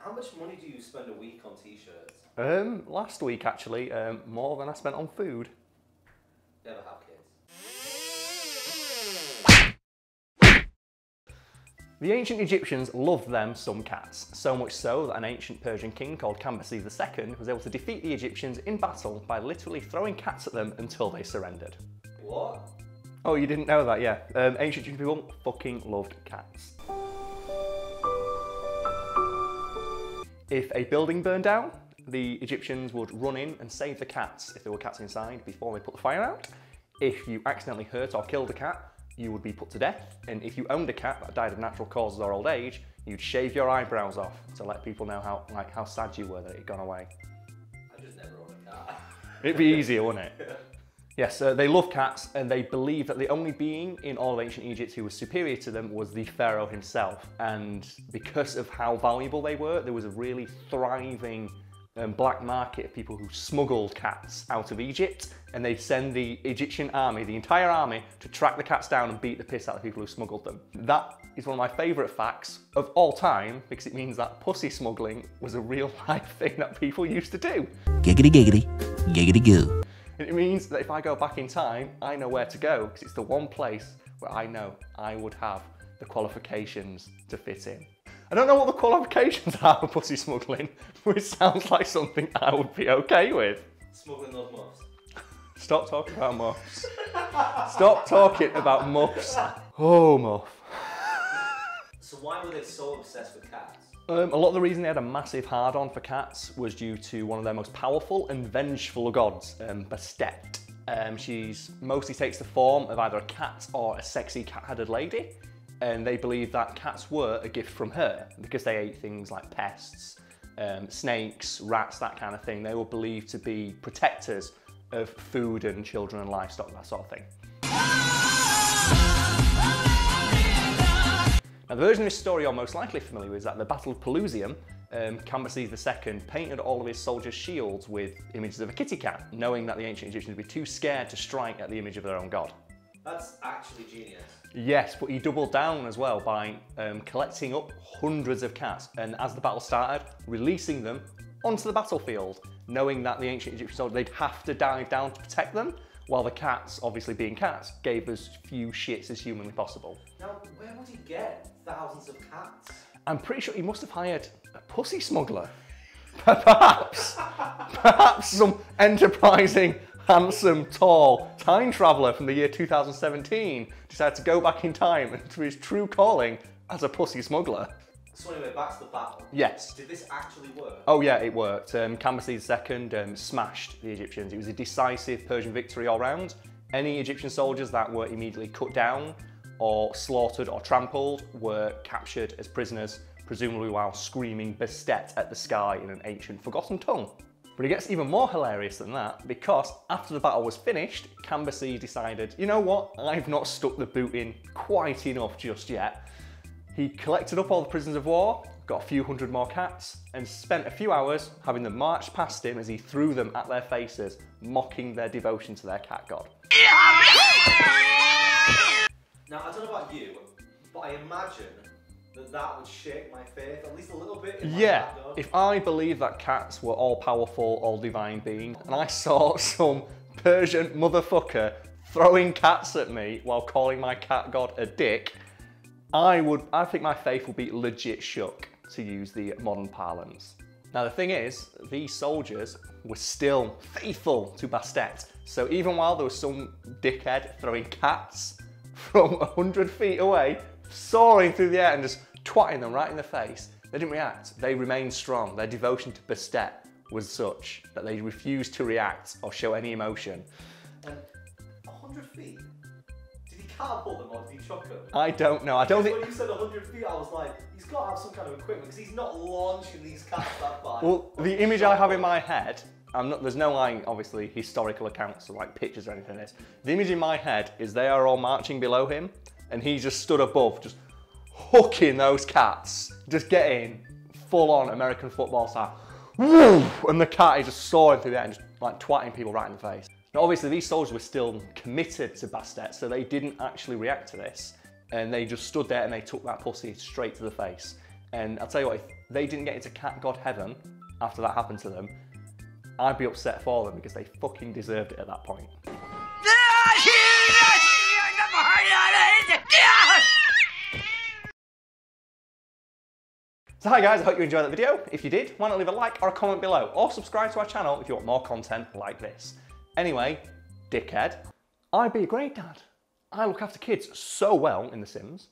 How much money do you spend a week on t-shirts? Last week actually, more than I spent on food. Never have kids. The ancient Egyptians loved them some cats, so much so that an ancient Persian king called Cambyses II was able to defeat the Egyptians in battle by literally throwing cats at them until they surrendered. What? Oh, you didn't know that? Yeah. Ancient Egyptian people fucking loved cats. If a building burned down, the Egyptians would run in and save the cats if there were cats inside before they put the fire out. If you accidentally hurt or killed a cat, you would be put to death. And if you owned a cat that died of natural causes or old age, you'd shave your eyebrows off to let people know how sad you were that it had gone away. I just never owned a cat. It'd be easier, wouldn't it? Yes, they love cats, and they believe that the only being in all of ancient Egypt who was superior to them was the pharaoh himself. And because of how valuable they were, there was a really thriving black market of people who smuggled cats out of Egypt, and they'd send the Egyptian army, the entire army, to track the cats down and beat the piss out of the people who smuggled them. That is one of my favourite facts of all time, because it means that pussy smuggling was a real life thing that people used to do. Giggity giggity, giggity goo. And it means that if I go back in time, I know where to go, because it's the one place where I know I would have the qualifications to fit in. I don't know what the qualifications are for pussy smuggling, but it sounds like something I would be okay with. Smuggling those muffs. Stop talking about muffs. Stop talking about muffs. Oh, muff. So why were they so obsessed with cats? A lot of the reason they had a massive hard-on for cats was due to one of their most powerful and vengeful gods, Bastet. She mostly takes the form of either a cat or a sexy cat-headed lady, and they believe that cats were a gift from her because they ate things like pests, snakes, rats, that kind of thing. They were believed to be protectors of food and children and livestock, that sort of thing. Now, the version of this story you're most likely familiar with is at the Battle of Pelusium, Cambyses II painted all of his soldiers' shields with images of a kitty cat, knowing that the ancient Egyptians would be too scared to strike at the image of their own god. That's actually genius. Yes, but he doubled down as well by collecting up hundreds of cats, and as the battle started, releasing them onto the battlefield, knowing that the ancient Egyptian soldiers, they'd have to dive down to protect them, while the cats, obviously being cats, gave as few shits as humanly possible. Now, where would he get thousands of cats? I'm pretty sure he must have hired a pussy smuggler. Perhaps some enterprising, handsome, tall time traveller from the year 2017 decided to go back in time to his true calling as a pussy smuggler. So anyway, back to the battle. Yes. Did this actually work? Oh yeah, it worked. Cambyses II smashed the Egyptians. It was a decisive Persian victory all round. Any Egyptian soldiers that were immediately cut down or slaughtered or trampled were captured as prisoners, presumably while screaming Bastet at the sky in an ancient forgotten tongue. But it gets even more hilarious than that, because after the battle was finished, Cambyses decided, you know what, I've not stuck the boot in quite enough just yet. He collected up all the prisoners of war, got a few hundred more cats, and spent a few hours having them march past him as he threw them at their faces, mocking their devotion to their cat god. Now, I don't know about you, but I imagine that would shake my faith at least a little bit in my cat god. If I believed that cats were all powerful, all divine beings, and I saw some Persian motherfucker throwing cats at me while calling my cat god a dick, I think my faith would be legit shook, to use the modern parlance. Now the thing is, these soldiers were still faithful to Bastet. So even while there was some dickhead throwing cats from 100 feet away, soaring through the air and just twatting them right in the face, they didn't react. They remained strong. Their devotion to Bastet was such that they refused to react or show any emotion. 100 feet? Did he catapult them or did he chuck them? I don't know. I don't think... When you said 100 feet, I was like, he's got to have some kind of equipment because he's not launching these cats that far. Well, the image I have in my head, there's no like, obviously, historical accounts or like pictures or anything like this. The image in my head is they are all marching below him and he just stood above, just hooking those cats, just getting full on American football style. Woo! And the cat is just soaring through the air and just like twatting people right in the face. Now obviously these soldiers were still committed to Bastet, so they didn't actually react to this. And they just stood there and they took that pussy straight to the face. And I'll tell you what, if they didn't get into cat god heaven after that happened to them, I'd be upset for them because they fucking deserved it at that point. So hi guys, I hope you enjoyed that video. If you did, why not leave a like or a comment below, or subscribe to our channel if you want more content like this. Anyway, dickhead, I'd be a great dad. I look after kids so well in The Sims.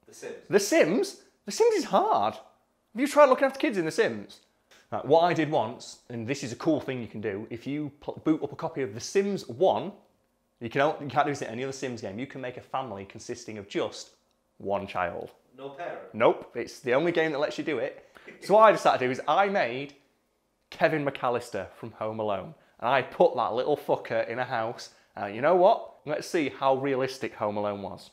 The Sims? The Sims? The Sims is hard. Have you tried looking after kids in The Sims? Right, what I did once, and this is a cool thing you can do, if you boot up a copy of The Sims 1, you can't do this in any other Sims game, you can make a family consisting of just one child. No parent? Nope, it's the only game that lets you do it. So what I decided to do is I made Kevin McAllister from Home Alone. And I put that little fucker in a house. And you know what? Let's see how realistic Home Alone was.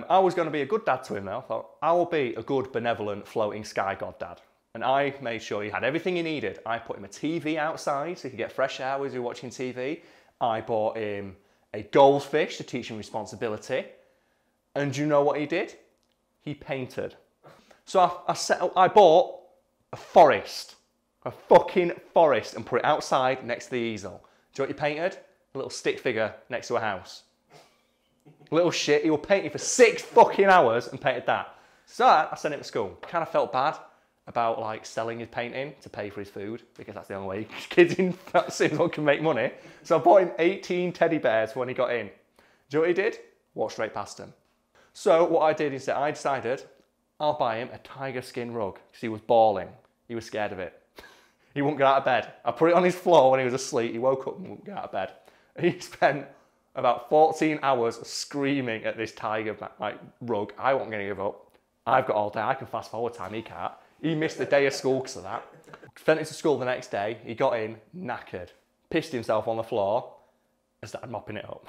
I was going to be a good dad to him though. I thought, I will be a good, benevolent, floating sky god dad. And I made sure he had everything he needed. I put him a TV outside so he could get fresh air while he was watching TV. I bought him a goldfish to teach him responsibility. And do you know what he did? He painted. So I bought a forest, a fucking forest, and put it outside next to the easel. Do you know what he painted? A little stick figure next to a house. Little shit, he was painting for 6 fucking hours and painted that. So I sent him to school. Kind of felt bad about like selling his painting to pay for his food, because that's the only way kids in Sims can make money. So I bought him 18 teddy bears when he got in. Do you know what he did? Walked straight past him. So what I did instead, I decided I'll buy him a tiger skin rug because he was bawling. He was scared of it. He wouldn't get out of bed. I put it on his floor when he was asleep. He woke up and wouldn't get out of bed. He spent about 14 hours screaming at this tiger rug. I wasn't going to give up. I've got all day. I can fast forward time. He can't. He missed the day of school because of that. Sent him to school the next day. He got in knackered, pissed himself on the floor and started mopping it up.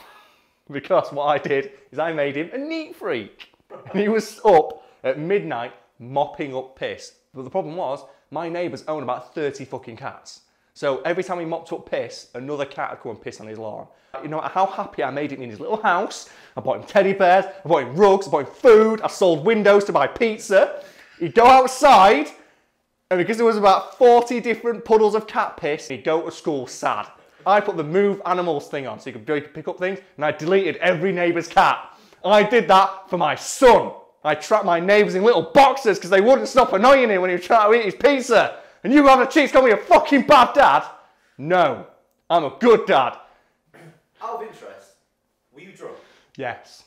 Because what I did is I made him a neat freak. And he was up at midnight mopping up piss. But the problem was, my neighbours own about 30 fucking cats. So every time he mopped up piss, another cat would come and piss on his lawn. You know how happy I made him in his little house. I bought him teddy bears, I bought him rugs, I bought him food, I sold windows to buy pizza. He'd go outside, and because there was about 40 different puddles of cat piss, he'd go to school sad. I put the move animals thing on so you could pick up things, and I deleted every neighbour's cat. I did that for my son. I trapped my neighbours in little boxes because they wouldn't stop annoying him when he was trying to eat his pizza. And you have the cheeks call me a fucking bad dad? No, I'm a good dad. Out of interest, were you drunk? Yes.